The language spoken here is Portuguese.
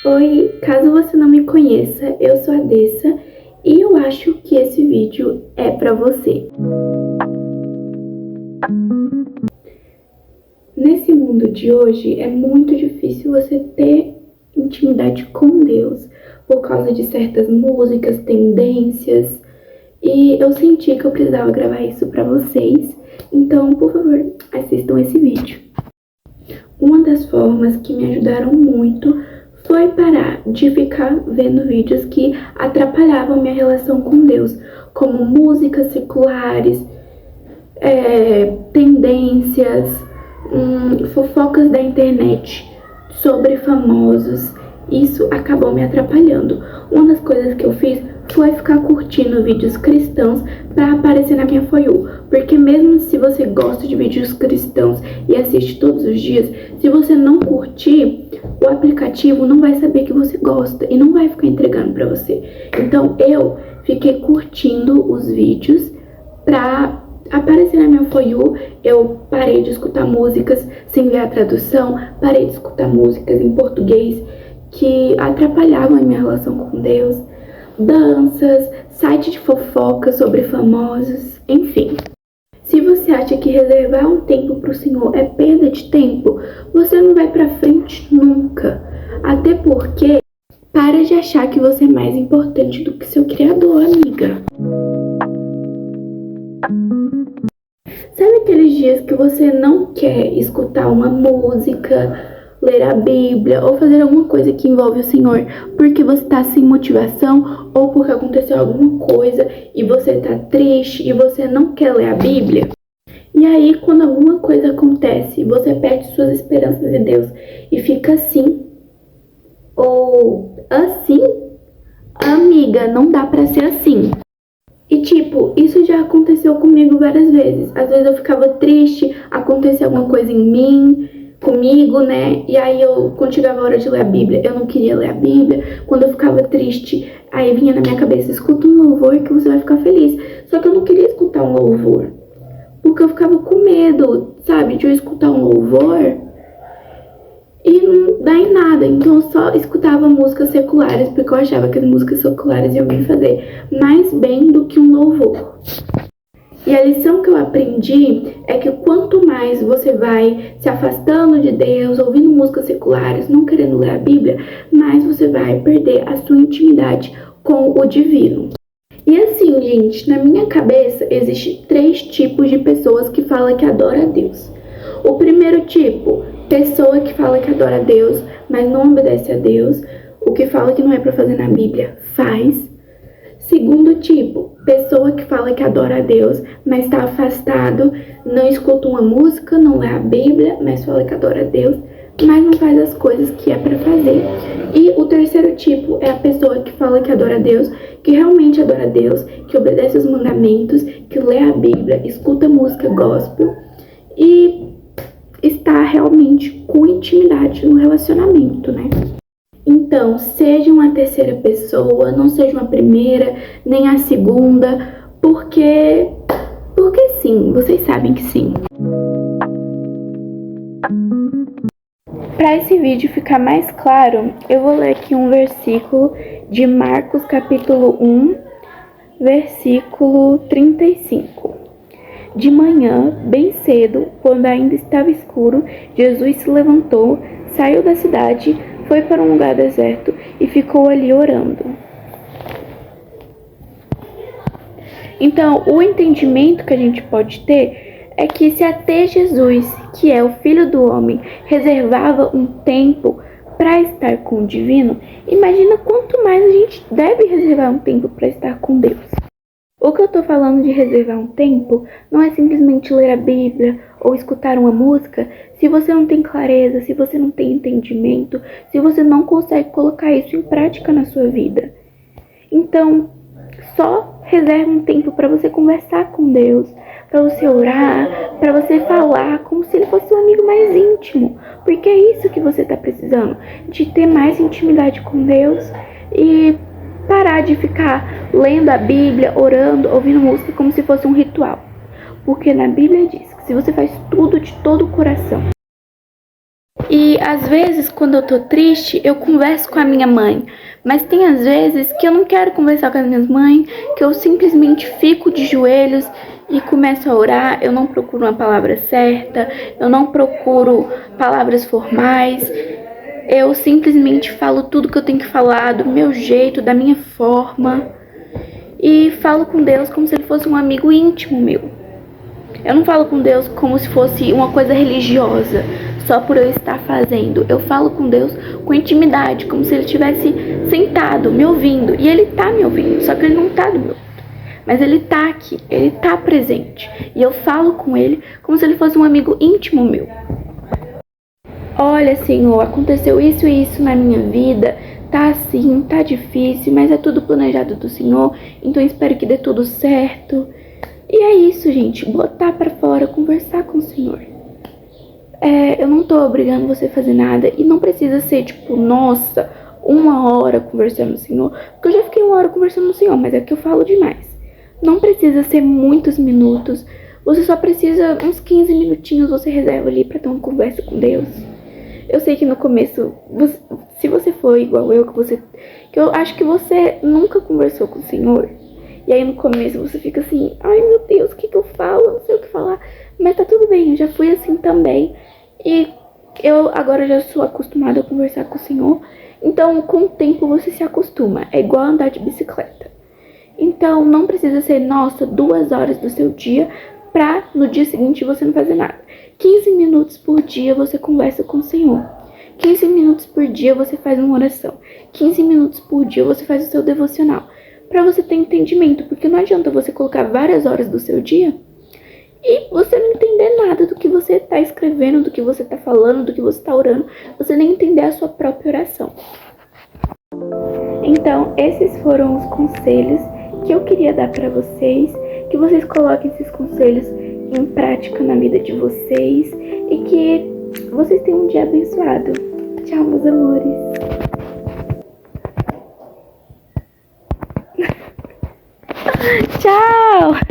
Oi, caso você não me conheça, eu sou a Dessa e eu acho que esse vídeo é pra você. Nesse mundo de hoje é muito difícil você ter intimidade com Deus por causa de certas músicas, tendências, e eu senti que eu precisava gravar isso pra vocês, então por favor assistam esse vídeo. Uma das formas que me ajudaram muito foi parar de ficar vendo vídeos que atrapalhavam minha relação com Deus, como músicas seculares, tendências, fofocas da internet sobre famosos. Isso acabou me atrapalhando. Uma das coisas que eu fiz foi ficar curtindo vídeos cristãos para aparecer na minha For You. Porque mesmo se você gosta de vídeos cristãos e assiste todos os dias, se você não curtir, o aplicativo não vai saber que você gosta e não vai ficar entregando para você. Então eu fiquei curtindo os vídeos para aparecer na minha For You. Eu parei de escutar músicas sem ver a tradução, parei de escutar músicas em português que atrapalhavam a minha relação com Deus, danças, site de fofocas sobre famosos, enfim. Se você acha que reservar um tempo para o Senhor é perda de tempo, você não vai para frente nunca. Até porque, para de achar que você é mais importante do que seu Criador, amiga. Sabe aqueles dias que você não quer escutar uma música, ler a Bíblia ou fazer alguma coisa que envolve o Senhor porque você tá sem motivação ou porque aconteceu alguma coisa e você tá triste e você não quer ler a Bíblia? E aí, quando alguma coisa acontece, você perde suas esperanças em Deus e fica assim ou assim? Amiga, não dá pra ser assim. E tipo, isso já aconteceu comigo várias vezes. Às vezes eu ficava triste, acontecia alguma coisa em mim, comigo, né? E aí quando chegava a hora de ler a Bíblia, eu não queria ler a Bíblia. Quando eu ficava triste, aí vinha na minha cabeça, escuta um louvor que você vai ficar feliz. Só que eu não queria escutar um louvor, porque eu ficava com medo, sabe? De eu escutar um louvor e não dá em nada. Então eu só escutava músicas seculares, porque eu achava que as músicas seculares iam me fazer mais bem do que um louvor. E a lição que eu aprendi é que quanto mais você vai se afastando de Deus, ouvindo músicas seculares, não querendo ler a Bíblia, mais você vai perder a sua intimidade com o divino. E assim, gente, na minha cabeça existe 3 tipos de pessoas que falam que adoram a Deus. O primeiro tipo, pessoa que fala que adora a Deus, mas não obedece a Deus. O que fala que não é para fazer na Bíblia, faz. Segundo tipo, pessoa que fala que adora a Deus, mas está afastado, não escuta uma música, não lê a Bíblia, mas fala que adora a Deus, mas não faz as coisas que é para fazer. E o terceiro tipo é a pessoa que fala que adora a Deus, que realmente adora a Deus, que obedece os mandamentos, que lê a Bíblia, escuta música gospel e está realmente com intimidade no relacionamento, né? Então, seja uma terceira pessoa, não seja uma primeira, nem a segunda, porque sim, vocês sabem que sim. Para esse vídeo ficar mais claro, eu vou ler aqui um versículo de Marcos capítulo 1, versículo 35. De manhã, bem cedo, quando ainda estava escuro, Jesus se levantou, saiu da cidade, foi para um lugar deserto e ficou ali orando. Então, o entendimento que a gente pode ter é que se até Jesus, que é o Filho do Homem, reservava um tempo para estar com o divino, imagina quanto mais a gente deve reservar um tempo para estar com Deus. O que eu tô falando de reservar um tempo não é simplesmente ler a Bíblia ou escutar uma música se você não tem clareza, se você não tem entendimento, se você não consegue colocar isso em prática na sua vida. Então, só reserve um tempo para você conversar com Deus, para você orar, para você falar como se ele fosse um amigo mais íntimo, porque é isso que você tá precisando, de ter mais intimidade com Deus e parar de ficar lendo a Bíblia, orando, ouvindo música como se fosse um ritual. Porque na Bíblia diz que se você faz tudo de todo o coração. E às vezes, quando eu tô triste, eu converso com a minha mãe. Mas tem às vezes que eu não quero conversar com a minha mãe, que eu simplesmente fico de joelhos e começo a orar. Eu não procuro uma palavra certa, eu não procuro palavras formais. Eu simplesmente falo tudo que eu tenho que falar, do meu jeito, da minha forma. E falo com Deus como se ele fosse um amigo íntimo meu. Eu não falo com Deus como se fosse uma coisa religiosa, só por eu estar fazendo. Eu falo com Deus com intimidade, como se ele estivesse sentado, me ouvindo. E ele tá me ouvindo, só que ele não tá do meu lado. Mas ele tá aqui, ele tá presente. E eu falo com ele como se ele fosse um amigo íntimo meu. Olha, Senhor, aconteceu isso e isso na minha vida. Tá assim, tá difícil, mas é tudo planejado do Senhor. Então eu espero que dê tudo certo. E é isso, gente. Botar pra fora, conversar com o Senhor. Eu não tô obrigando você a fazer nada. E não precisa ser, tipo, nossa, 1 hora conversando com o Senhor. Porque eu já fiquei 1 hora conversando com o Senhor, mas é que eu falo demais. Não precisa ser muitos minutos. Você só precisa, uns 15 minutinhos você reserva ali pra ter uma conversa com Deus. Eu sei que no começo, se você for igual eu, que eu acho que você nunca conversou com o Senhor. E aí no começo você fica assim, ai meu Deus, o que eu falo? Eu não sei o que falar. Mas tá tudo bem, eu já fui assim também. E eu agora já sou acostumada a conversar com o Senhor. Então com o tempo você se acostuma. É igual andar de bicicleta. Então não precisa ser, nossa, 2 horas do seu dia pra no dia seguinte você não fazer nada. 15 minutos por dia você conversa com o Senhor. 15 minutos por dia você faz uma oração. 15 minutos por dia você faz o seu devocional. Pra você ter entendimento, porque não adianta você colocar várias horas do seu dia e você não entender nada do que você tá escrevendo, do que você tá falando, do que você tá orando. Você nem entender a sua própria oração. Então, esses foram os conselhos que eu queria dar pra vocês. Que vocês coloquem esses conselhos em prática na vida de vocês. E que vocês tenham um dia abençoado. Tchau, meus amores. Tchau!